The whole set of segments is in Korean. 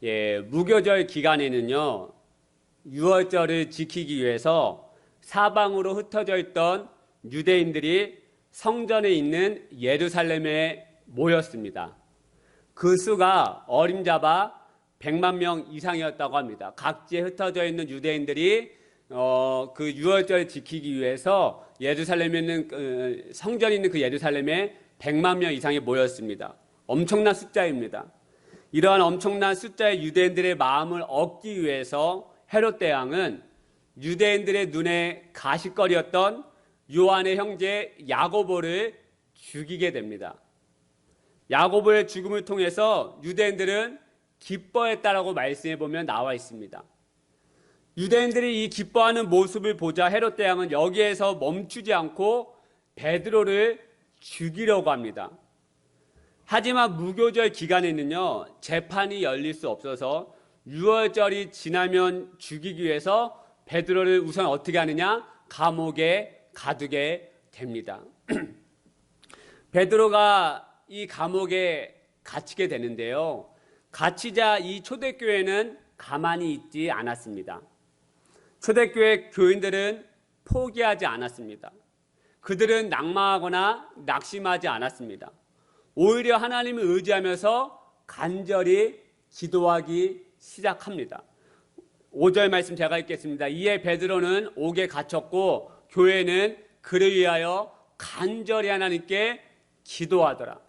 무교절 기간에는요, 유월절을 지키기 위해서 사방으로 흩어져 있던 유대인들이 성전에 있는 예루살렘에 모였습니다. 그 수가 어림잡아 100만 명 이상이었다고 합니다. 각지에 흩어져 있는 유대인들이 그 유월절 지키기 위해서 예루살렘에 있는 성전이 있는 그 예루살렘에 100만 명 이상이 모였습니다. 엄청난 숫자입니다. 이러한 엄청난 숫자의 유대인들의 마음을 얻기 위해서 헤롯 대왕은 유대인들의 눈에 가시거리였던 요한의 형제 야고보를 죽이게 됩니다. 야고보의 죽음을 통해서 유대인들은 기뻐했다라고 말씀해 보면 나와 있습니다. 유대인들이 이 기뻐하는 모습을 보자 헤롯 대왕은 여기에서 멈추지 않고 베드로를 죽이려고 합니다. 하지만 무교절 기간에는요, 재판이 열릴 수 없어서 유월절이 지나면 죽이기 위해서 베드로를 우선 어떻게 하느냐? 감옥에 가두게 됩니다. 베드로가 이 감옥에 갇히게 되는데요. 갇히자 이 초대교회는 가만히 있지 않았습니다. 초대교회 교인들은 포기하지 않았습니다. 그들은 낙망하거나 낙심하지 않았습니다. 오히려 하나님을 의지하면서 간절히 기도하기 시작합니다. 5절 말씀 제가 읽겠습니다. 이에 베드로는 옥에 갇혔고 교회는 그를 위하여 간절히 하나님께 기도하더라.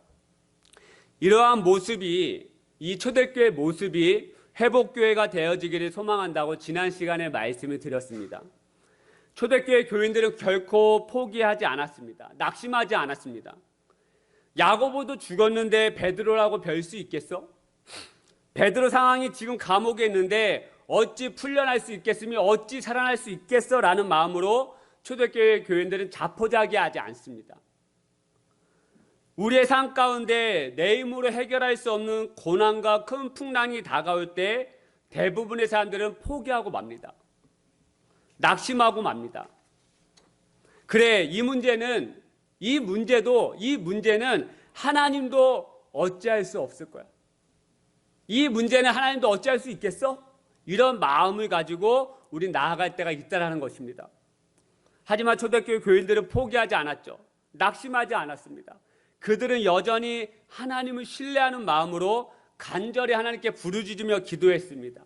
이러한 모습이, 이 초대교회 모습이 회복교회가 되어지기를 소망한다고 지난 시간에 말씀을 드렸습니다. 초대교회 교인들은 결코 포기하지 않았습니다. 낙심하지 않았습니다. 야고보도 죽었는데 베드로라고 별 수 있겠어? 베드로 상황이 지금 감옥에 있는데 어찌 풀려날 수 있겠으며 어찌 살아날 수 있겠어? 라는 마음으로 초대교회 교인들은 자포자기하지 않습니다. 우리의 삶 가운데 내 힘으로 해결할 수 없는 고난과 큰 풍랑이 다가올 때 대부분의 사람들은 포기하고 맙니다. 낙심하고 맙니다. 그래, 이 문제는 하나님도 어찌할 수 없을 거야. 이 문제는 하나님도 어찌할 수 있겠어? 이런 마음을 가지고 우리 나아갈 때가 있다라는 것입니다. 하지만 초대교회 교인들은 포기하지 않았죠. 낙심하지 않았습니다. 그들은 여전히 하나님을 신뢰하는 마음으로 간절히 하나님께 부르짖으며 기도했습니다.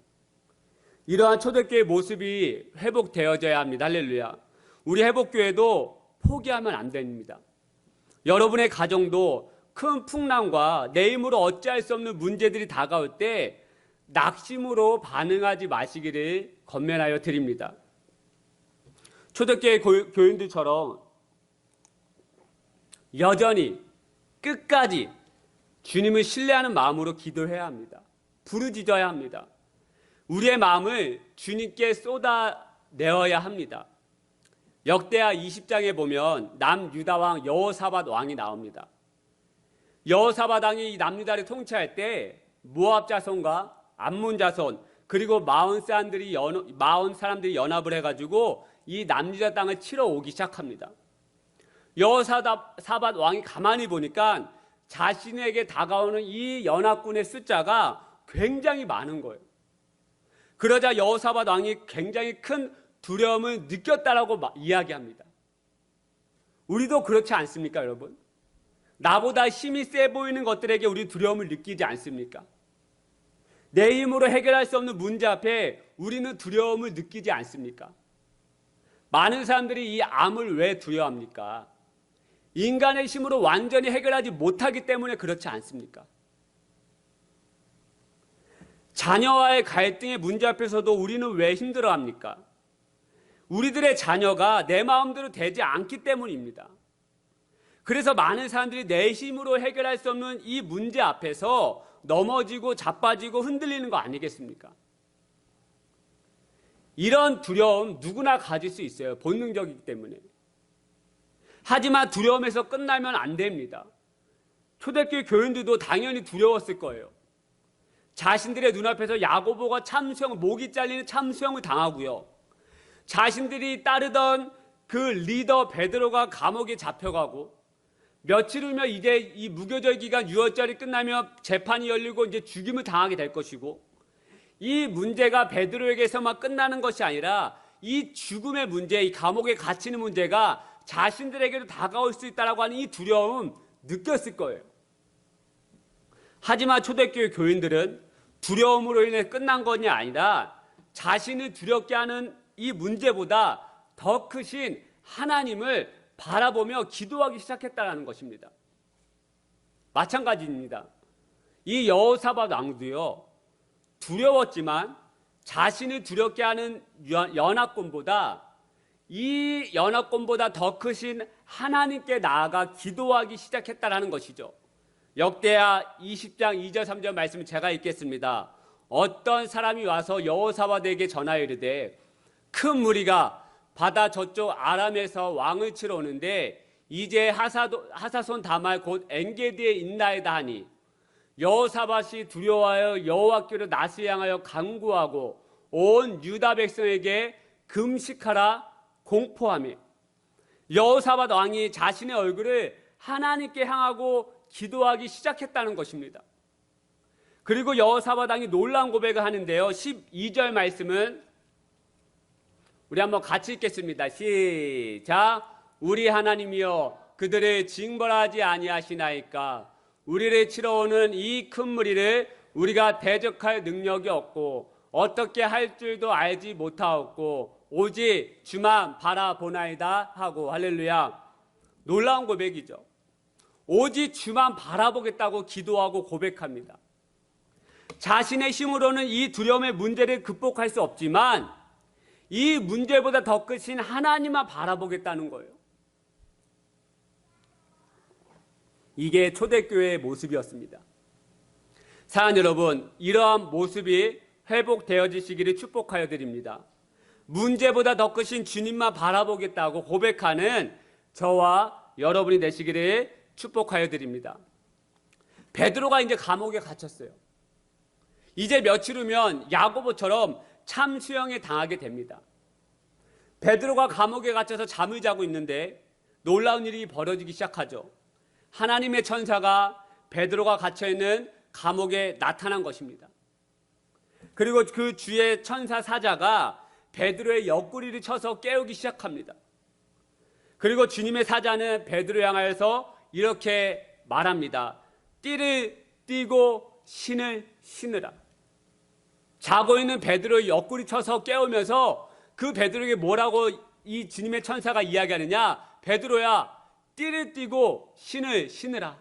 이러한 초대교회의 모습이 회복되어져야 합니다. 할렐루야. 우리 회복교회도 포기하면 안 됩니다. 여러분의 가정도 큰 풍랑과 내 힘으로 어찌할 수 없는 문제들이 다가올 때 낙심으로 반응하지 마시기를 권면하여 드립니다. 초대교회 교인들처럼 여전히 끝까지 주님을 신뢰하는 마음으로 기도해야 합니다. 부르짖어야 합니다. 우리의 마음을 주님께 쏟아내어야 합니다. 역대하 20장에 보면 남유다 왕 여호사밧 왕이 나옵니다. 여호사밧 왕이 이 남유다를 통치할 때 모압 자손과 암몬 자손 그리고 마온 사람들이 연합을 해가지고 이 남유다 땅을 치러 오기 시작합니다. 여호사밧 왕이 가만히 보니까 자신에게 다가오는 이 연합군의 숫자가 굉장히 많은 거예요. 그러자 여호사밧 왕이 굉장히 큰 두려움을 느꼈다라고 이야기합니다. 우리도 그렇지 않습니까, 여러분? 나보다 힘이 세 보이는 것들에게 우리 두려움을 느끼지 않습니까? 내 힘으로 해결할 수 없는 문제 앞에 우리는 두려움을 느끼지 않습니까? 많은 사람들이 이 암을 왜 두려워합니까? 인간의 힘으로 완전히 해결하지 못하기 때문에 그렇지 않습니까? 자녀와의 갈등의 문제 앞에서도 우리는 왜 힘들어합니까? 우리들의 자녀가 내 마음대로 되지 않기 때문입니다. 그래서 많은 사람들이 내 힘으로 해결할 수 없는 이 문제 앞에서 넘어지고 자빠지고 흔들리는 거 아니겠습니까? 이런 두려움 누구나 가질 수 있어요. 본능적이기 때문에. 하지만 두려움에서 끝나면 안 됩니다. 초대교회 교인들도 당연히 두려웠을 거예요. 자신들의 눈앞에서 야고보가 목이 잘리는 참수형을 당하고요. 자신들이 따르던 그 리더 베드로가 감옥에 잡혀가고 며칠 후면 이제 이 무교절 기간 유월절이 끝나며 재판이 열리고 이제 죽임을 당하게 될 것이고 이 문제가 베드로에게서만 끝나는 것이 아니라 이 죽음의 문제, 이 감옥에 갇히는 문제가 자신들에게도 다가올 수 있다라고 하는 이 두려움 느꼈을 거예요. 하지만 초대교회 교인들은 두려움으로 인해 끝난 것이 아니라 자신을 두렵게 하는 이 문제보다 더 크신 하나님을 바라보며 기도하기 시작했다는 것입니다. 마찬가지입니다. 이 여호사밧 왕도요, 두려웠지만 자신을 두렵게 하는 연합군보다 이 연합군보다 더 크신 하나님께 나아가 기도하기 시작했다는 것이죠. 역대하 20장 2절 3절 말씀을 제가 읽겠습니다. 어떤 사람이 와서 여호사밧에게 전하여 이르되 큰 무리가 바다 저쪽 아람에서 왕을 치러 오는데 이제 하사손 다말 곧 엔게디에 있나이다 하니 여호사밧이 두려워하여 여호와께로 낯을 향하여 간구하고 온 유다 백성에게 금식하라 공포하며 여호사밧 왕이 자신의 얼굴을 하나님께 향하고 기도하기 시작했다는 것입니다. 그리고 여호사밧 왕이 놀라운 고백을 하는데요. 12절 말씀은 우리 한번 같이 읽겠습니다. 시작. 우리 하나님이여 그들을 징벌하지 아니하시나이까. 우리를 치러 오는 이 큰 무리를 우리가 대적할 능력이 없고 어떻게 할 줄도 알지 못하였고 오직 주만 바라보나이다 하고. 할렐루야. 놀라운 고백이죠. 오직 주만 바라보겠다고 기도하고 고백합니다. 자신의 힘으로는 이 두려움의 문제를 극복할 수 없지만 이 문제보다 더 크신 하나님만 바라보겠다는 거예요. 이게 초대교회의 모습이었습니다. 사랑하는 여러분, 이러한 모습이 회복되어지시기를 축복하여 드립니다. 문제보다 더 크신 주님만 바라보겠다고 고백하는 저와 여러분이 되시기를 축복하여 드립니다. 베드로가 이제 감옥에 갇혔어요. 이제 며칠 후면 야고보처럼 참수형에 당하게 됩니다. 베드로가 감옥에 갇혀서 잠을 자고 있는데 놀라운 일이 벌어지기 시작하죠. 하나님의 천사가 베드로가 갇혀있는 감옥에 나타난 것입니다. 그리고 그 주의 천사 사자가 베드로의 옆구리를 쳐서 깨우기 시작합니다. 그리고 주님의 사자는 베드로 향하여서 이렇게 말합니다. 띠를 띠고 신을 신으라. 자고 있는 베드로의 옆구리 쳐서 깨우면서 그 베드로에게 뭐라고 이 주님의 천사가 이야기하느냐. 베드로야, 띠를 띠고 신을 신으라.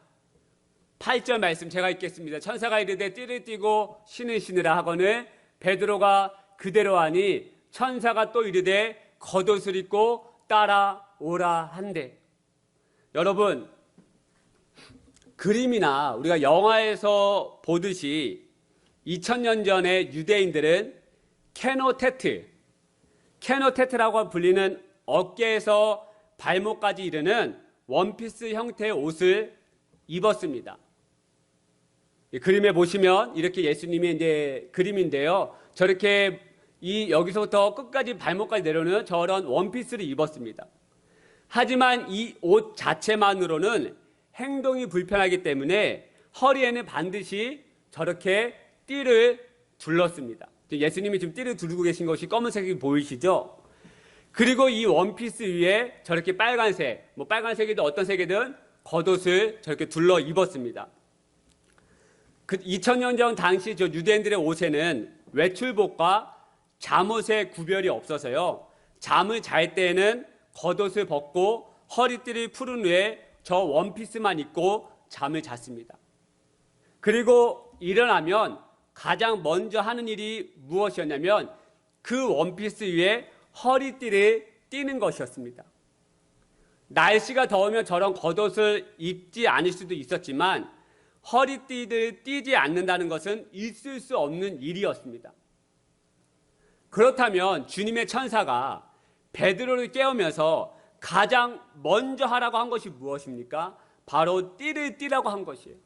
8절 말씀 제가 읽겠습니다. 천사가 이르되 띠를 띠고 신을 신으라 하거늘 베드로가 그대로 하니 천사가 또 이르되 겉옷을 입고 따라오라 한대. 여러분, 그림이나 우리가 영화에서 보듯이 2000년 전에 유대인들은 케노테트라고 불리는 어깨에서 발목까지 이르는 원피스 형태의 옷을 입었습니다. 이 그림에 보시면 이렇게 예수님이 이제 그림인데요. 저렇게 여기서부터 끝까지 발목까지 내려오는 저런 원피스를 입었습니다. 하지만 이 옷 자체만으로는 행동이 불편하기 때문에 허리에는 반드시 저렇게 띠를 둘렀습니다. 예수님이 지금 띠를 두르고 계신 것이 검은색이 보이시죠? 그리고 이 원피스 위에 저렇게 빨간색, 빨간색이든 어떤 색이든 겉옷을 저렇게 둘러 입었습니다. 그 2000년 전 당시 저 유대인들의 옷에는 외출복과 잠옷의 구별이 없어서요. 잠을 잘 때에는 겉옷을 벗고 허리띠를 풀은 후에 저 원피스만 입고 잠을 잤습니다. 그리고 일어나면 가장 먼저 하는 일이 무엇이었냐면 그 원피스 위에 허리띠를 띠는 것이었습니다. 날씨가 더우면 저런 겉옷을 입지 않을 수도 있었지만 허리띠를 띠지 않는다는 것은 있을 수 없는 일이었습니다. 그렇다면 주님의 천사가 베드로를 깨우면서 가장 먼저 하라고 한 것이 무엇입니까? 바로 띠를 띠라고 한 것이에요.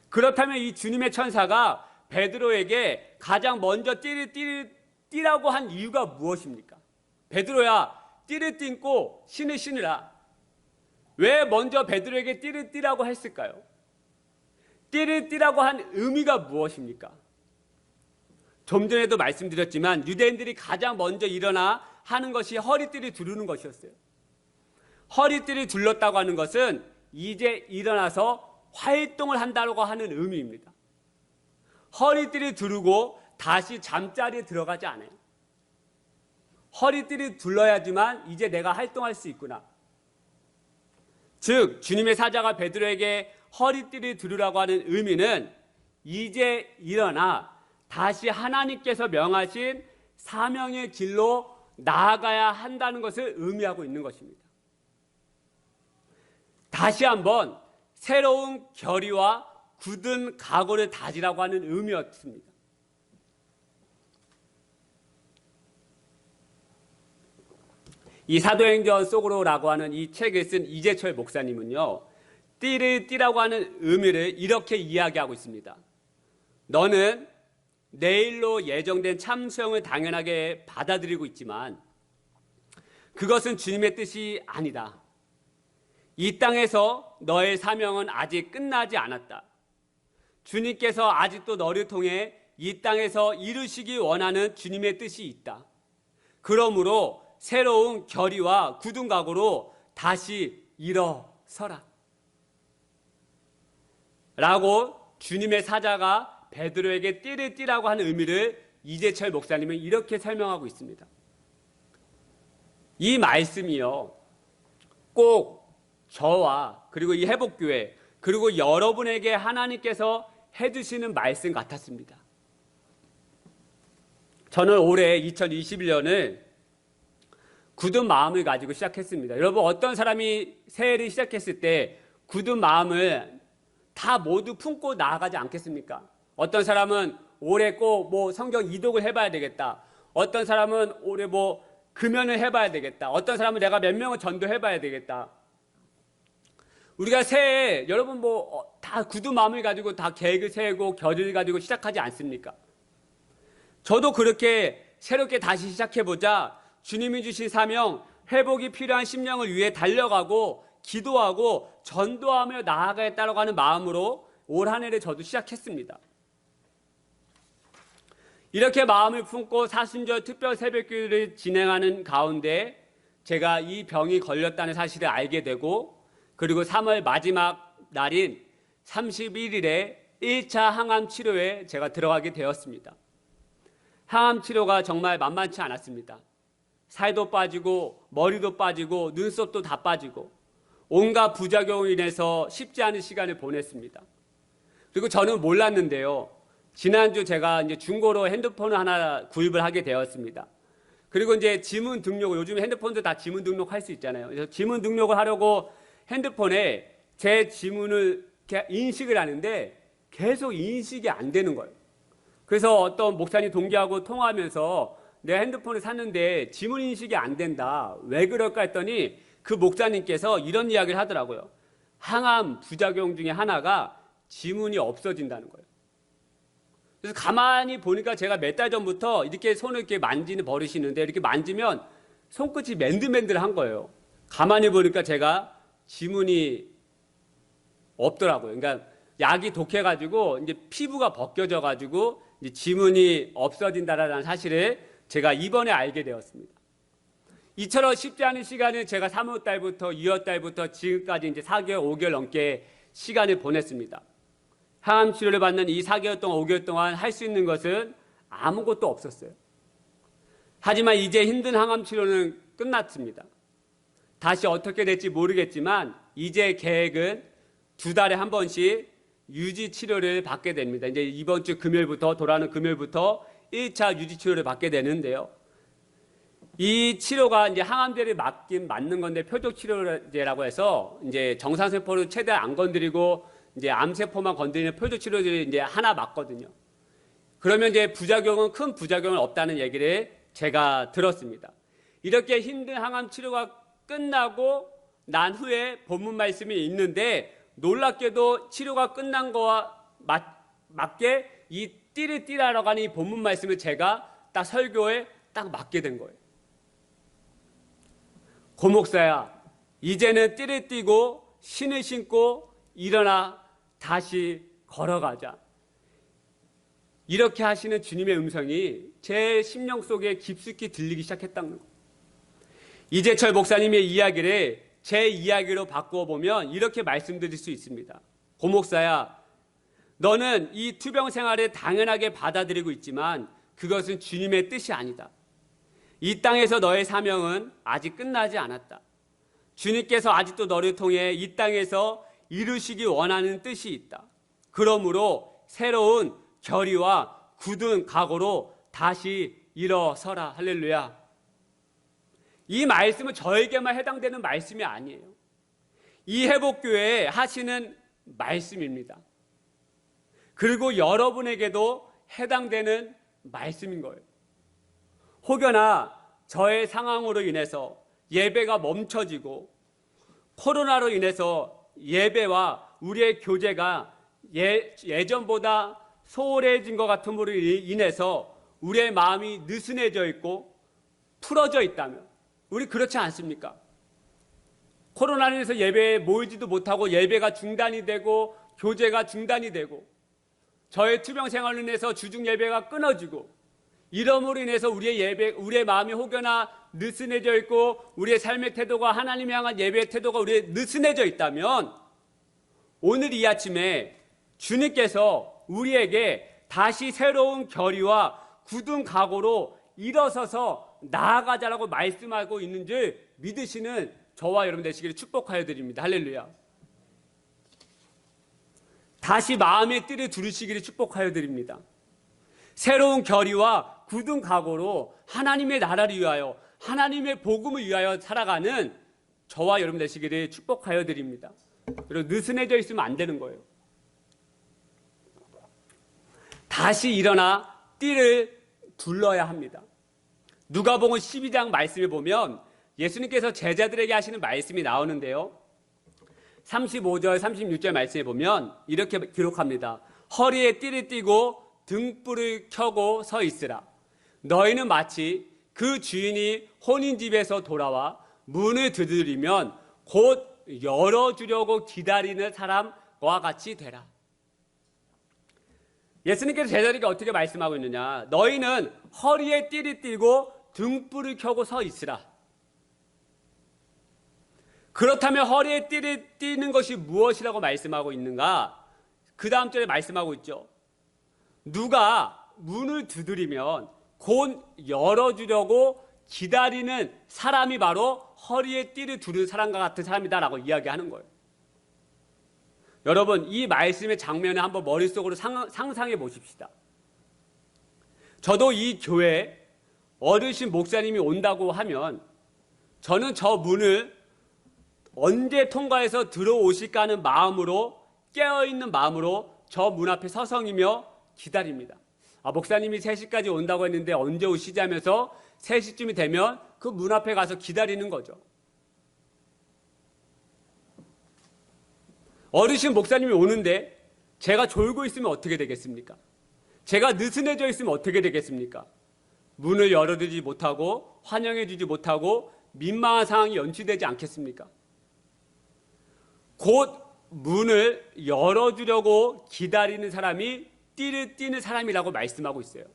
그렇다면 이 주님의 천사가 베드로에게 가장 먼저 띠를 띠라고 한 이유가 무엇입니까? 베드로야, 띠를 띠고 신을 신으라. 왜 먼저 베드로에게 띠를 띠라고 했을까요? 띠를 띠라고 한 의미가 무엇입니까? 좀 전에도 말씀드렸지만 유대인들이 가장 먼저 일어나 하는 것이 허리띠를 두르는 것이었어요. 허리띠를 둘렀다고 하는 것은 이제 일어나서 활동을 한다고 하는 의미입니다. 허리띠를 두르고 다시 잠자리에 들어가지 않아요. 허리띠를 둘러야지만 이제 내가 활동할 수 있구나. 즉 주님의 사자가 베드로에게 허리띠를 두르라고 하는 의미는 이제 일어나 다시 하나님께서 명하신 사명의 길로 나아가야 한다는 것을 의미하고 있는 것입니다. 다시 한번 새로운 결의와 굳은 각오를 다지라고 하는 의미였습니다. 이 사도행전 속으로라고 하는 이 책을 쓴 이재철 목사님은요, 띠를 띠라고 하는 의미를 이렇게 이야기하고 있습니다. 너는 내일로 예정된 참수형을 당연하게 받아들이고 있지만 그것은 주님의 뜻이 아니다. 이 땅에서 너의 사명은 아직 끝나지 않았다. 주님께서 아직도 너를 통해 이 땅에서 이루시기 원하는 주님의 뜻이 있다. 그러므로 새로운 결의와 굳은 각오로 다시 일어서라. 라고 주님의 사자가 베드로에게 띠를 띠라고 하는 의미를 이재철 목사님은 이렇게 설명하고 있습니다. 이 말씀이요, 꼭 저와 그리고 이 회복교회 그리고 여러분에게 하나님께서 해주시는 말씀 같았습니다. 저는 올해 2021년을 굳은 마음을 가지고 시작했습니다. 여러분, 어떤 사람이 새해를 시작했을 때 굳은 마음을 다 모두 품고 나아가지 않겠습니까? 어떤 사람은 올해 꼭 성경 이독을 해봐야 되겠다. 어떤 사람은 올해 금연을 해봐야 되겠다. 어떤 사람은 내가 몇 명을 전도해봐야 되겠다. 우리가 새해 여러분 다 굳은 마음을 가지고 다 계획을 세우고 결의를 가지고 시작하지 않습니까? 저도 그렇게 새롭게 다시 시작해보자, 주님이 주신 사명, 회복이 필요한 심령을 위해 달려가고 기도하고 전도하며 나아가겠다고 하는 마음으로 올 한 해를 저도 시작했습니다. 이렇게 마음을 품고 사순절 특별 새벽기도를 진행하는 가운데 제가 이 병이 걸렸다는 사실을 알게 되고, 그리고 3월 마지막 날인 31일에 1차 항암 치료에 제가 들어가게 되었습니다. 항암 치료가 정말 만만치 않았습니다. 살도 빠지고 머리도 빠지고 눈썹도 다 빠지고 온갖 부작용으로 인해서 쉽지 않은 시간을 보냈습니다. 그리고 저는 몰랐는데요, 지난주 제가 이제 중고로 핸드폰을 하나 구입을 하게 되었습니다. 그리고 이제 지문 등록을, 요즘 핸드폰도 다 지문 등록할 수 있잖아요. 그래서 지문 등록을 하려고 핸드폰에 제 지문을 인식을 하는데 계속 인식이 안 되는 거예요. 그래서 어떤 목사님 동기하고 통화하면서 내 핸드폰을 샀는데 지문 인식이 안 된다. 왜 그럴까 했더니 그 목사님께서 이런 이야기를 하더라고요. 항암 부작용 중에 하나가 지문이 없어진다는 거예요. 그래서 가만히 보니까 제가 몇 달 전부터 이렇게 손을 이렇게 만지는 버릇이는데 이렇게 만지면 손끝이 맨들맨들한 거예요. 가만히 보니까 제가 지문이 없더라고요. 그러니까 약이 독해가지고 이제 피부가 벗겨져가지고 이제 지문이 없어진다라는 사실을 제가 이번에 알게 되었습니다. 이처럼 쉽지 않은 시간을 제가 3월 달부터 2월 달부터 지금까지 이제 4개월, 5개월 넘게 시간을 보냈습니다. 항암 치료를 받는 이 4개월 동안, 5개월 동안 할 수 있는 것은 아무것도 없었어요. 하지만 이제 힘든 항암 치료는 끝났습니다. 다시 어떻게 될지 모르겠지만 이제 계획은 2달에 한 번씩 유지 치료를 받게 됩니다. 이제 이번 주 금요일부터, 돌아오는 금요일부터 1차 유지 치료를 받게 되는데요. 이 치료가 이제 항암제를 맞는 건데 표적 치료제라고 해서 이제 정상세포를 최대한 안 건드리고 이제 암세포만 건드리는 표적 치료제를 이제 하나 맞거든요. 그러면 이제 부작용은 큰 부작용은 없다는 얘기를 제가 들었습니다. 이렇게 힘든 항암 치료가 끝나고 난 후에 본문 말씀이 있는데 놀랍게도 치료가 끝난 거와 맞게 이 띠를 띠라라고 하는 이 본문 말씀을 제가 딱 설교에 딱 맞게 된 거예요. 고 목사야, 이제는 띠를 띠고 신을 신고 일어나 다시 걸어가자. 이렇게 하시는 주님의 음성이 제 심령 속에 깊숙이 들리기 시작했다는 거예요. 이재철 목사님의 이야기를 제 이야기로 바꾸어 보면 이렇게 말씀드릴 수 있습니다. 고 목사야, 너는 이 투병 생활을 당연하게 받아들이고 있지만 그것은 주님의 뜻이 아니다. 이 땅에서 너의 사명은 아직 끝나지 않았다. 주님께서 아직도 너를 통해 이 땅에서 이루시기 원하는 뜻이 있다. 그러므로 새로운 결의와 굳은 각오로 다시 일어서라. 할렐루야. 이 말씀은 저에게만 해당되는 말씀이 아니에요. 이 회복교회에 하시는 말씀입니다. 그리고 여러분에게도 해당되는 말씀인 거예요. 혹여나 저의 상황으로 인해서 예배가 멈춰지고 코로나로 인해서 예배와 우리의 교제가 예전보다 소홀해진 것 같음으로 인해서 우리의 마음이 느슨해져 있고 풀어져 있다면, 우리 그렇지 않습니까? 코로나로 인해서 예배에 모이지도 못하고 예배가 중단이 되고 교제가 중단이 되고 저의 투병 생활로 인해서 주중 예배가 끊어지고 이러므로 인해서 우리의 마음이 혹여나 느슨해져 있고 우리의 삶의 태도가 하나님 향한 예배의 태도가 우리의 느슨해져 있다면 오늘 이 아침에 주님께서 우리에게 다시 새로운 결의와 굳은 각오로 일어서서 나아가자라고 말씀하고 있는 줄 믿으시는 저와 여러분 되시기를 축복하여 드립니다. 할렐루야. 다시 마음의 띠를 두르시기를 축복하여 드립니다. 새로운 결의와 굳은 각오로 하나님의 나라를 위하여 하나님의 복음을 위하여 살아가는 저와 여러분 되시기를 축복하여 드립니다. 그리고 느슨해져 있으면 안 되는 거예요. 다시 일어나 띠를 둘러야 합니다. 누가복음 12장 말씀에 보면 예수님께서 제자들에게 하시는 말씀이 나오는데요. 35절, 36절 말씀에 보면 이렇게 기록합니다. 허리에 띠를 띠고 등불을 켜고 서 있으라. 너희는 마치 그 주인이 혼인집에서 돌아와 문을 두드리면 곧 열어주려고 기다리는 사람과 같이 되라. 예수님께서 제자들에게 어떻게 말씀하고 있느냐. 너희는 허리에 띠를 띠고 등불을 켜고 서 있으라. 그렇다면 허리에 띠를 띠는 것이 무엇이라고 말씀하고 있는가? 그 다음 절에 말씀하고 있죠. 누가 문을 두드리면 곧 열어주려고 기다리는 사람이 바로 허리에 띠를 두른 사람과 같은 사람이다라고 이야기하는 거예요. 여러분, 이 말씀의 장면을 한번 머릿속으로 상상해 보십시다. 저도 이 교회에 어르신 목사님이 온다고 하면 저는 저 문을 언제 통과해서 들어오실까 하는 마음으로, 깨어있는 마음으로 저 문 앞에 서성이며 기다립니다. 목사님이 3시까지 온다고 했는데 언제 오시지 하면서 3시쯤이 되면 그 문 앞에 가서 기다리는 거죠. 어르신 목사님이 오는데 제가 졸고 있으면 어떻게 되겠습니까? 제가 느슨해져 있으면 어떻게 되겠습니까? 문을 열어주지 못하고 환영해주지 못하고 민망한 상황이 연출되지 않겠습니까? 곧 문을 열어주려고 기다리는 사람이 띠를 띠는 사람이라고 말씀하고 있어요.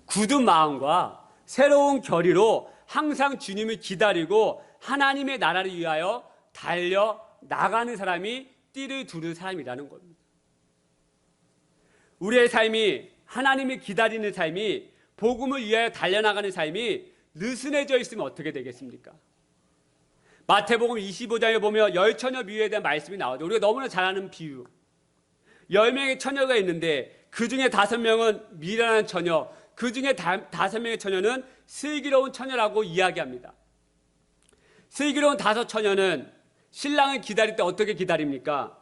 굳은 마음과 새로운 결의로 항상 주님을 기다리고 하나님의 나라를 위하여 달려 나가는 사람이 띠를 두른 사람이라는 겁니다. 우리의 삶이, 하나님을 기다리는 삶이, 복음을 위하여 달려나가는 삶이 느슨해져 있으면 어떻게 되겠습니까? 마태복음 25장에 보면 10처녀 비유에 대한 말씀이 나오죠. 우리가 너무나 잘 아는 비유. 10명의 처녀가 있는데 그 중에 5명은 미련한 처녀, 그 중에 5명의 처녀는 슬기로운 처녀라고 이야기합니다. 슬기로운 5처녀는 신랑을 기다릴 때 어떻게 기다립니까?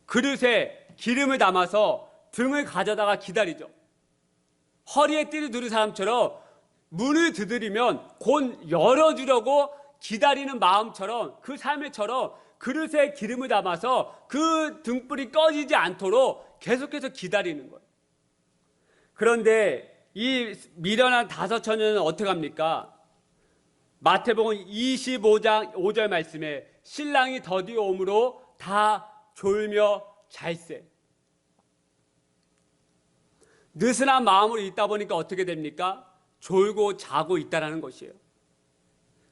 그릇에 기름을 담아서 등을 가져다가 기다리죠. 허리에 띠를 두른 사람처럼 문을 두드리면 곧 열어주려고 기다리는 마음처럼, 그 삶처럼 그릇에 기름을 담아서 그 등불이 꺼지지 않도록 계속해서 기다리는 거예요. 그런데 이 미련한 5처녀는 어떻게 합니까? 마태복음 25장 5절 말씀에 신랑이 더디어 오므로 다 졸며 잘세. 느슨한 마음으로 있다 보니까 어떻게 됩니까? 졸고 자고 있다라는 것이에요.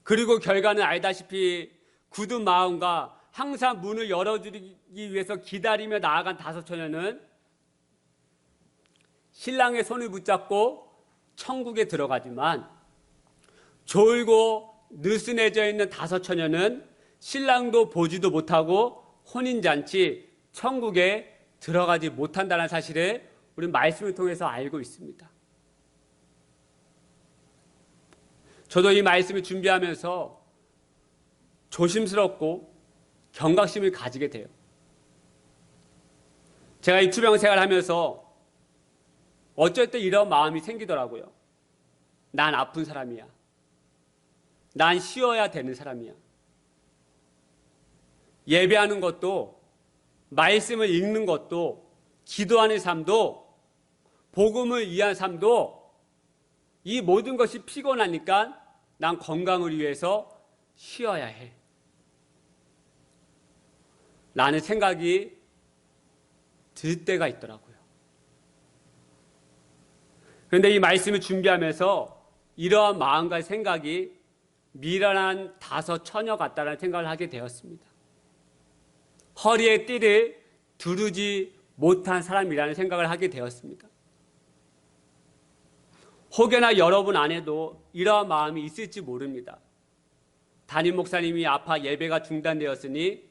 그리고 결과는 알다시피 굳은 마음과 항상 문을 열어주기 위해서 기다리며 나아간 다섯 처녀는 신랑의 손을 붙잡고 천국에 들어가지만, 졸고 느슨해져 있는 다섯 처녀는 신랑도 보지도 못하고 혼인잔치 천국에 들어가지 못한다는 사실을 우리 말씀을 통해서 알고 있습니다. 저도 이 말씀을 준비하면서 조심스럽고 경각심을 가지게 돼요. 제가 이 투병 생활하면서 어쩔 때 이런 마음이 생기더라고요. 난 아픈 사람이야. 난 쉬어야 되는 사람이야. 예배하는 것도, 말씀을 읽는 것도, 기도하는 삶도, 복음을 위한 삶도, 이 모든 것이 피곤하니까 난 건강을 위해서 쉬어야 해. 라는 생각이 들 때가 있더라고요. 그런데 이 말씀을 준비하면서 이러한 마음과 생각이 미련한 다섯 처녀 같다는 생각을 하게 되었습니다. 허리에 띠를 두르지 못한 사람이라는 생각을 하게 되었습니다. 혹여나 여러분 안에도 이러한 마음이 있을지 모릅니다. 담임 목사님이 아파 예배가 중단되었으니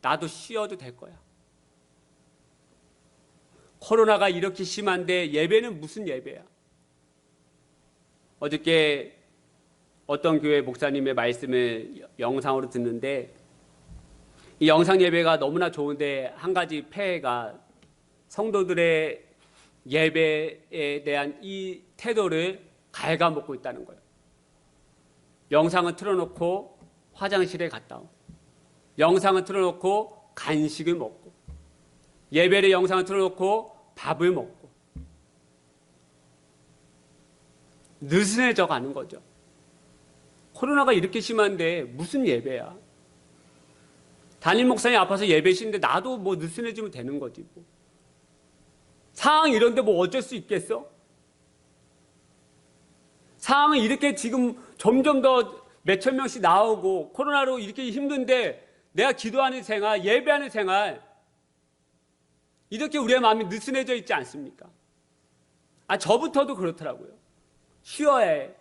나도 쉬어도 될 거야. 코로나가 이렇게 심한데 예배는 무슨 예배야? 어저께 어떤 교회 목사님의 말씀을 영상으로 듣는데, 이 영상 예배가 너무나 좋은데 한 가지 폐해가 성도들의 예배에 대한 이 태도를 갉아먹고 있다는 거예요. 영상을 틀어놓고 화장실에 갔다 오고, 영상을 틀어놓고 간식을 먹고, 예배의 영상을 틀어놓고 밥을 먹고, 느슨해져 가는 거죠. 코로나가 이렇게 심한데 무슨 예배야? 담임 목사님 아파서 예배 쉬는데 나도 뭐 느슨해지면 되는 거지 뭐. 상황이 이런데 뭐 어쩔 수 있겠어? 상황은 이렇게 지금 점점 더 몇천 명씩 나오고 코로나로 이렇게 힘든데 내가 기도하는 생활, 예배하는 생활, 이렇게 우리의 마음이 느슨해져 있지 않습니까? 저부터도 그렇더라고요. 쉬어야 해.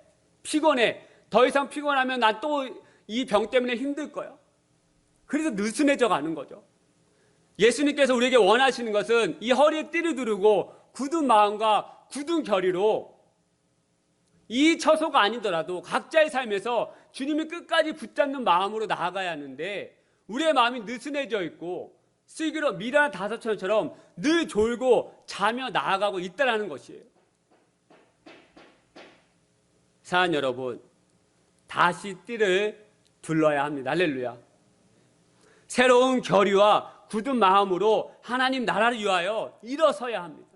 피곤해. 더 이상 피곤하면 난 또 이 병 때문에 힘들 거야. 그래서 느슨해져 가는 거죠. 예수님께서 우리에게 원하시는 것은 이 허리에 띠를 두르고 굳은 마음과 굳은 결의로, 이 처소가 아니더라도 각자의 삶에서 주님을 끝까지 붙잡는 마음으로 나아가야 하는데, 우리의 마음이 느슨해져 있고 슬기로 미련한 다섯 처녀처럼 늘 졸고 자며 나아가고 있다는 것이에요. 사랑 여러분, 다시 띠를 둘러야 합니다. 할렐루야. 새로운 결의와 굳은 마음으로 하나님 나라를 위하여 일어서야 합니다.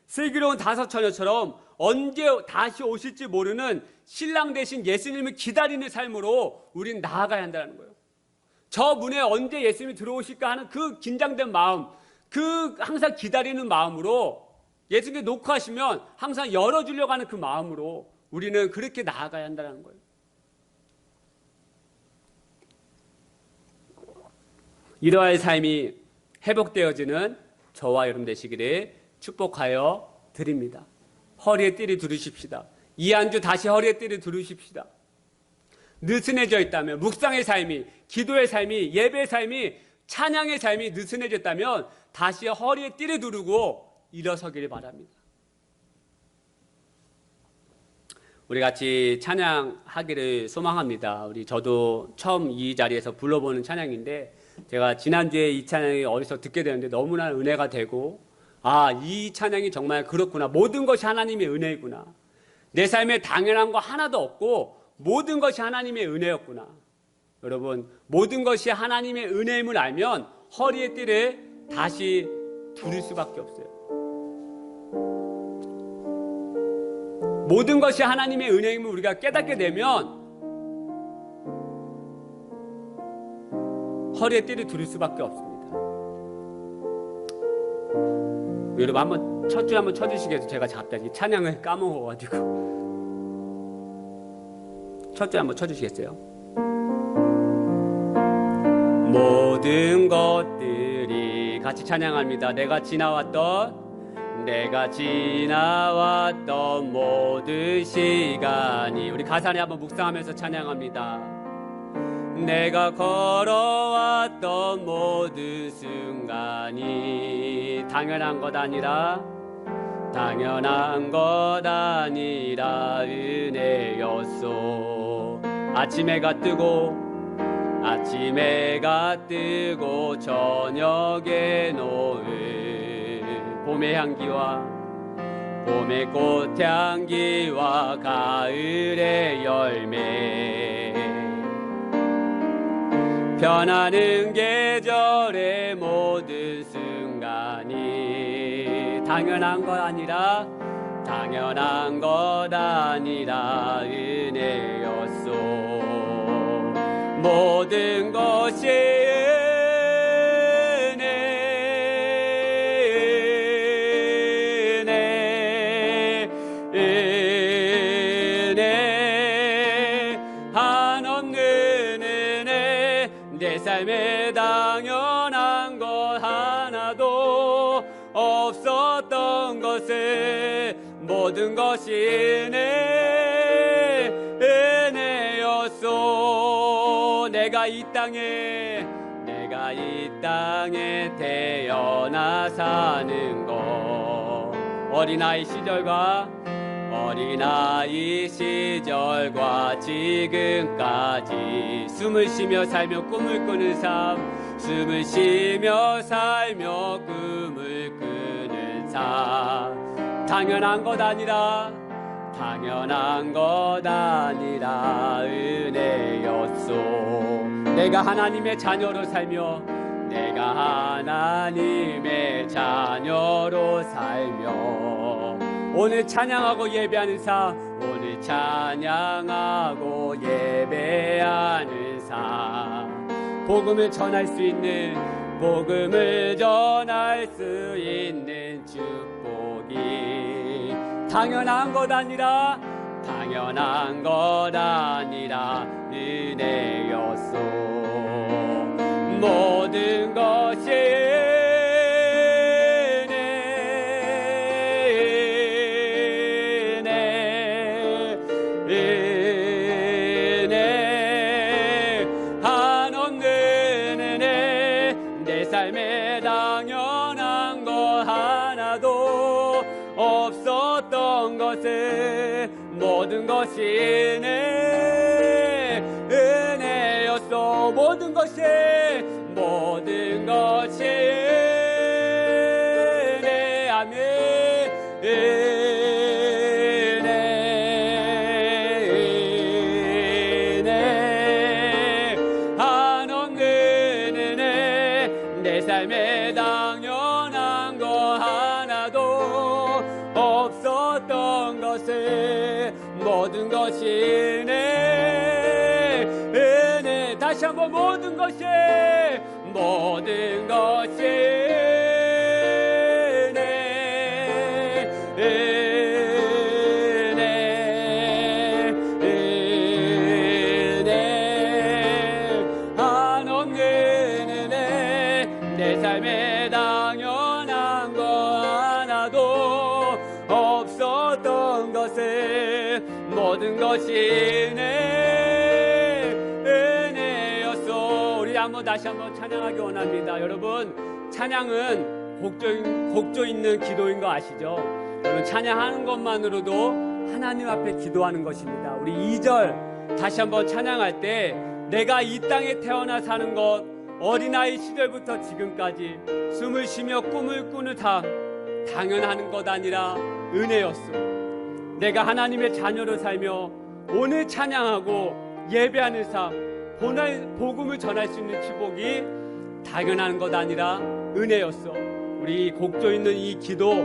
슬기로운 다섯 처녀처럼 언제 다시 오실지 모르는 신랑 대신 예수님을 기다리는 삶으로 우린 나아가야 한다는 거예요. 저 문에 언제 예수님이 들어오실까 하는 그 긴장된 마음, 그 항상 기다리는 마음으로, 예수님께 녹화하시면 항상 열어주려고 하는 그 마음으로 우리는 그렇게 나아가야 한다는 거예요. 이러한 삶이 회복되어지는 저와 여러분 되시기를 축복하여 드립니다. 허리에 띠를 두르십시다. 이 한 주 다시 허리에 띠를 두르십시다. 느슨해져 있다면, 묵상의 삶이, 기도의 삶이, 예배의 삶이, 찬양의 삶이 느슨해졌다면 다시 허리에 띠를 두르고 일어서기를 바랍니다. 우리 같이 찬양하기를 소망합니다. 저도 처음 이 자리에서 불러보는 찬양인데, 제가 지난주에 이 찬양이 어디서 듣게 되는데 너무나 은혜가 되고, 이 찬양이 정말 그렇구나. 모든 것이 하나님의 은혜이구나. 내 삶에 당연한 거 하나도 없고 모든 것이 하나님의 은혜였구나. 여러분, 모든 것이 하나님의 은혜임을 알면 허리에 띠를 다시 두를 수밖에 없어요. 모든 것이 하나님의 은혜임을 우리가 깨닫게 되면 허리에 띠를 두를 수밖에 없습니다. 여러분, 한번 첫 줄 한번 쳐주시겠어요? 제가 갑자기 찬양을 까먹어가지고. 첫 줄 한번 쳐주시겠어요? 모든 것들이 같이 찬양합니다. 내가 지나왔던 모든 시간이, 우리 가사를 한번 묵상하면서 찬양합니다. 내가 걸어왔던 모든 순간이 당연한 것 아니라 은혜였소. 아침해가 뜨고 저녁에 놓은 봄의 꽃향기와 가을의 열매, 변하는 계절의 모든 순간이 당연한 것 아니라 은혜였소. 모든 것이 은혜 한없는 은혜, 내 삶에 당연한 것 하나도 없었던 것을 모든 것이 은혜였소. 내가 이 땅에 태어나 사는 것, 어린아이 시절과 지금까지 숨을 쉬며 살며 꿈을 꾸는 삶, 당연한 것 아니라 은혜였소. 내가 하나님의 자녀로 살며 오늘 찬양하고 예배하는 삶, 복음을 전할 수 있는 축복이 당연한 것 아니라 은혜였소. 모든 것이 은혜 한없는 은혜, 내 삶에 당연한 것 하나도 없었던 것을 모든 것이 은혜였소. 모든 것이 은혜. 아멘. 은혜 한없는 은혜, 내 삶에 당연한 것 하나도 없었던 것을 모든 것이 은혜. 다시 한번 모든 것이 은혜 한없는 은혜, 내 삶에 당연한 것 하나도 없었던 것을 모든 것이 은혜였소. 우리 다시 한번 찬양하기 원합니다. 여러분, 찬양은 곡조 있는 기도인 거 아시죠? 여러분, 찬양하는 것만으로도 하나님 앞에 기도하는 것입니다. 우리 2절 다시 한번 찬양할 때, 내가 이 땅에 태어나 사는 것, 어린아이 시절부터 지금까지 숨을 쉬며 꿈을 꾸는 삶, 당연한 것 아니라 은혜였소. 내가 하나님의 자녀로 살며 오늘 찬양하고 예배하는 삶, 복음을 전할 수 있는 축복이 당연한 것 아니라 은혜였어. 우리 곡조 있는 이 기도,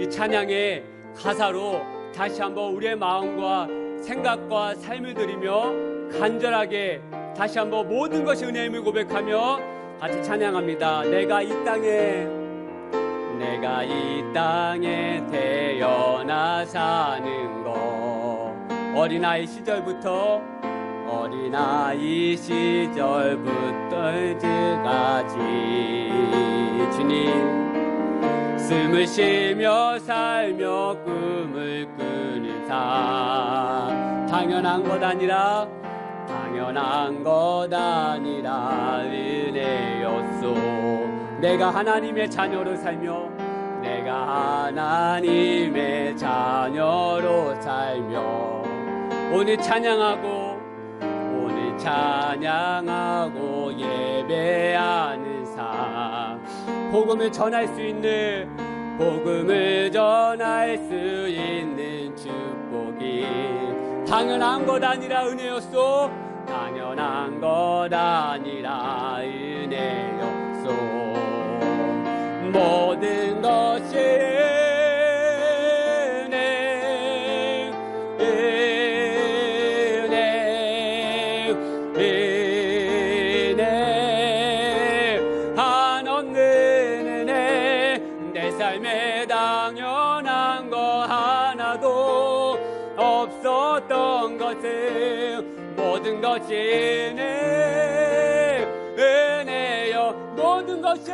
이 찬양의 가사로 다시 한번 우리의 마음과 생각과 삶을 드리며 간절하게 다시 한번 모든 것이 은혜임을 고백하며 같이 찬양합니다. 내가 이 땅에 내가 이 땅에 태어나 사는 것. 어린아이 시절부터 이제까지 주님 숨을 쉬며 살며 꿈을 꾸는 삶 당연한 것 아니라 은혜였소. 내가 하나님의 자녀로 살며 오늘 찬양하고 예배하는 삶 복음을 전할 수 있는 축복이 당연한 것 아니라 은혜였소. 모든 것이 은혜 한없는 은혜 내 삶에 당연한 거 하나도 없었던 것은 모든 것이 은혜여 모든 것이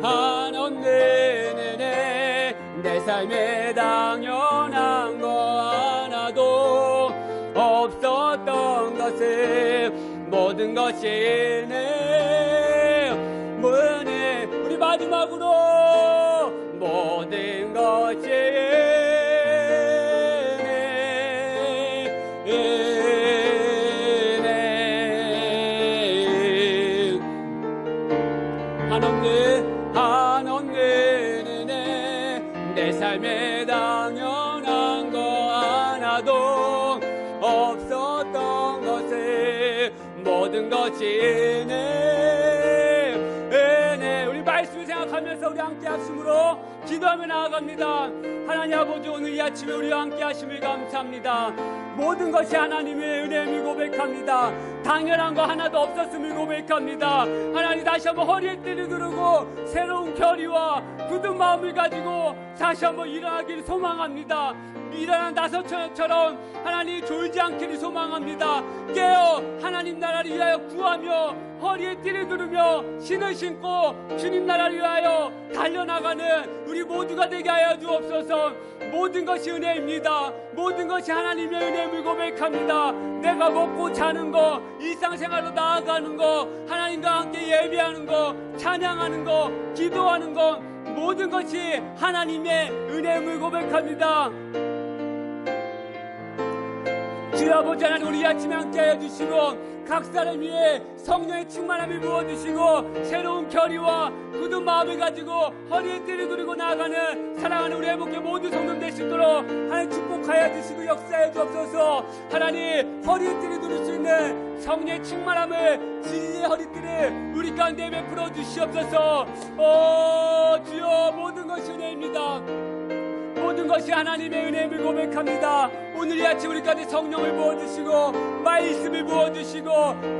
한없는 은혜 내 삶에 당연한 거 하나도 없었던 것은 모든 것이 은혜 우리 마지막으로 모든 것이 한없는 은혜 내 삶에 당연한 거 하나도 없었던 것을 모든 것이 은혜 우리 말씀을 생각하면서 우리 함께 하심으로 기도하며 나아갑니다. 하나님 아버지 오늘 이 아침에 우리와 함께 하심을 감사합니다. 모든 것이 하나님의 은혜임을 고백합니다. 당연한 거 하나도 없었음을 고백합니다. 하나님 다시 한번 허리에 띠를 두르고 새로운 결의와 굳은 마음을 가지고 다시 한번 일어나기를 소망합니다. 일어난 나서처럼 하나님 졸지 않기를 소망합니다. 깨어 하나님 나라를 위하여 구하며 허리에 띠를 두르며 신을 신고 주님 나라를 위하여 달려나가는 우리 모두가 되게 하여 주옵소서. 모든 것이 은혜입니다. 모든 것이 하나님의 은혜임을 고백합니다. 내가 먹고 자는 거, 일상생활로 나아가는 거, 하나님과 함께 예배하는 거, 찬양하는 거, 기도하는 거, 모든 것이 하나님의 은혜임을 고백합니다. 주 아버지 하나님 우리 아침에 함께 해주시고 각 사람 위에 성령의 충만함을 부어주시고 새로운 결의와 굳은 마음을 가지고 허리에 띠를 두르고 나아가는 사랑하는 우리 회복의 모두 성도 될 수 있도록 하나님 축복하여 주시고 역사해 주옵소서. 하나님 허리에 띠를 두를 수 있는 성령의 충만함을 진리의 허리띠를 우리 가운데 베풀어 주시옵소서. 주여 모든 것이 은혜입니다. 모든 것이 하나님의 은혜임을 고백합니다. 오늘 이 아침 우리 가운데 성령을 부어주시고 말씀을 부어주시고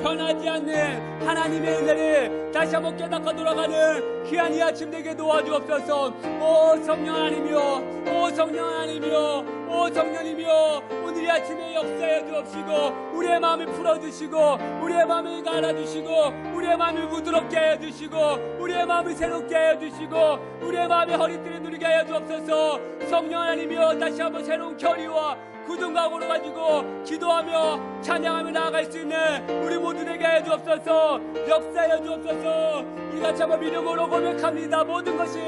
변하지 않는 하나님의 은혜를 다시 한번 깨닫고 돌아가는 귀한 이 아침 되게 도와주옵소서. 오 성령 하나님이여, 오 성령 하나님이여, 오 성령님이여, 오늘 이 아침에 역사해 주옵시고 우리의 마음을 풀어주시고 우리의 마음을 갈아주시고 우리의 마음을 부드럽게 해주시고 우리의 마음을 새롭게 해주시고 우리의 마음의 허리띠를 누리게 하여 주옵소서. 성령 하나님이여 다시 한번 새로운 결의와 굳은 각오로 가지고 기도하며 찬양하며 나아갈 수 있는 우리 모두 되게 하여 주옵소서. 역사하여 주옵소서. 우리 같이 한번 믿음으로 고백합니다. 모든 것이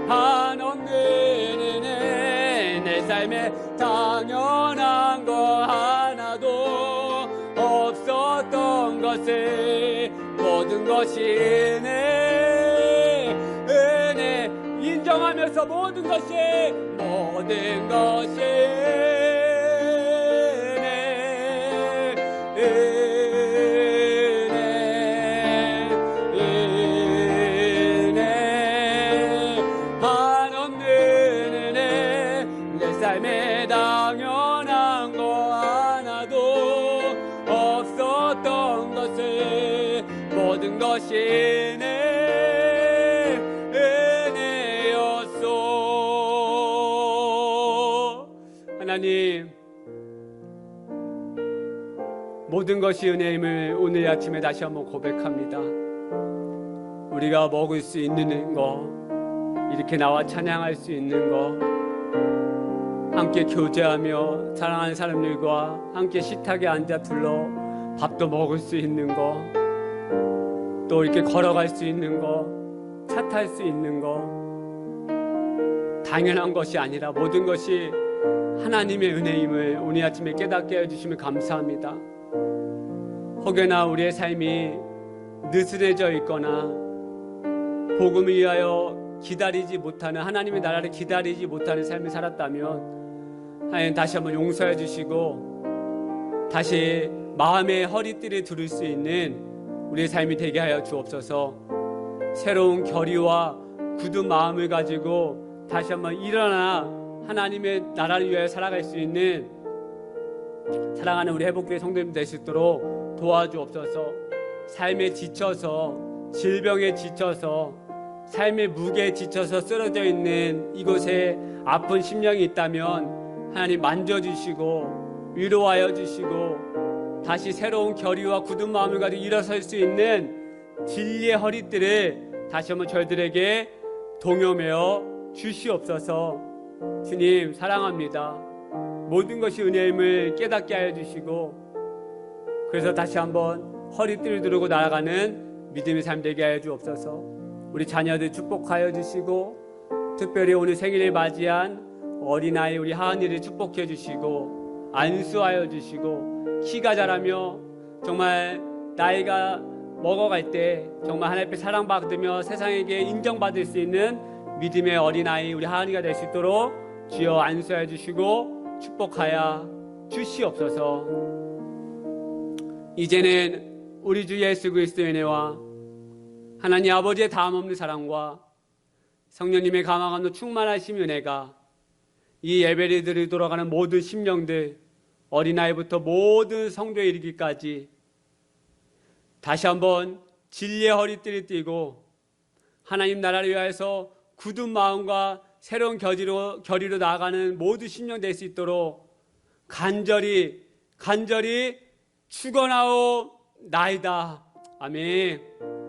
한없는 은혜 내 삶에 당연한 거 하나도 없었던 것을 모든 것이 은혜 인정하면서 모든 것이 한없는 은혜 내 삶에 당연한 거 하나도 없었던 것을 모든 것이 은혜였소. 하나님, 모든 것이 은혜임을 오늘 아침에 다시 한번 고백합니다. 우리가 먹을 수 있는 거, 이렇게 나와 찬양할 수 있는 거, 함께 교제하며 사랑하는 사람들과 함께 식탁에 앉아 둘러 밥도 먹을 수 있는 거, 또 이렇게 걸어갈 수 있는 거, 차 탈 수 있는 거, 당연한 것이 아니라 모든 것이 하나님의 은혜임을 오늘 아침에 깨닫게 해주시면 감사합니다. 혹여나 우리의 삶이 느슨해져 있거나 복음을 위하여 기다리지 못하는, 하나님의 나라를 기다리지 못하는 삶을 살았다면 하나님 다시 한번 용서해 주시고 다시 마음의 허리띠를 두를 수 있는 우리의 삶이 되게 하여 주옵소서. 새로운 결의와 굳은 마음을 가지고 다시 한번 일어나 하나님의 나라를 위하여 살아갈 수 있는 사랑하는 우리 회복교회 성도님 될 수 있도록 도와주옵소서. 삶에 지쳐서, 질병에 지쳐서, 삶의 무게에 지쳐서 쓰러져 있는 이곳에 아픈 심령이 있다면 하나님 만져주시고 위로하여 주시고 다시 새로운 결의와 굳은 마음을 가지고 일어설 수 있는 진리의 허리띠를 다시 한번 저희들에게 동요매어 주시옵소서. 주님 사랑합니다. 모든 것이 은혜임을 깨닫게 하여 주시고 그래서 다시 한번 허리띠를 두르고 날아가는 믿음의 삶 되게 하여 주옵소서. 우리 자녀들 축복하여 주시고 특별히 오늘 생일을 맞이한 어린아이 우리 하은이를 축복해 주시고 안수하여 주시고 키가 자라며 정말 나이가 먹어갈 때 정말 하나님 앞에 사랑받으며 세상에게 인정받을 수 있는 믿음의 어린아이 우리 하은이가 될 수 있도록 주여 안수하여 주시고 축복하여 주시옵소서. 이제는 우리 주 예수 그리스도의 은혜와 하나님 아버지의 다함없는 사랑과 성령님의 감화감도 충만하신 은혜가 이 예배를 드리러 돌아가는 모든 심령들 어린아이부터 모든 성도에 이르기까지 다시 한번 진리의 허리띠를 띠고 하나님 나라를 위하여서 굳은 마음과 새로운 결의로 나아가는 모든 심령 될 수 있도록 간절히 축원하옵나이다. 아멘.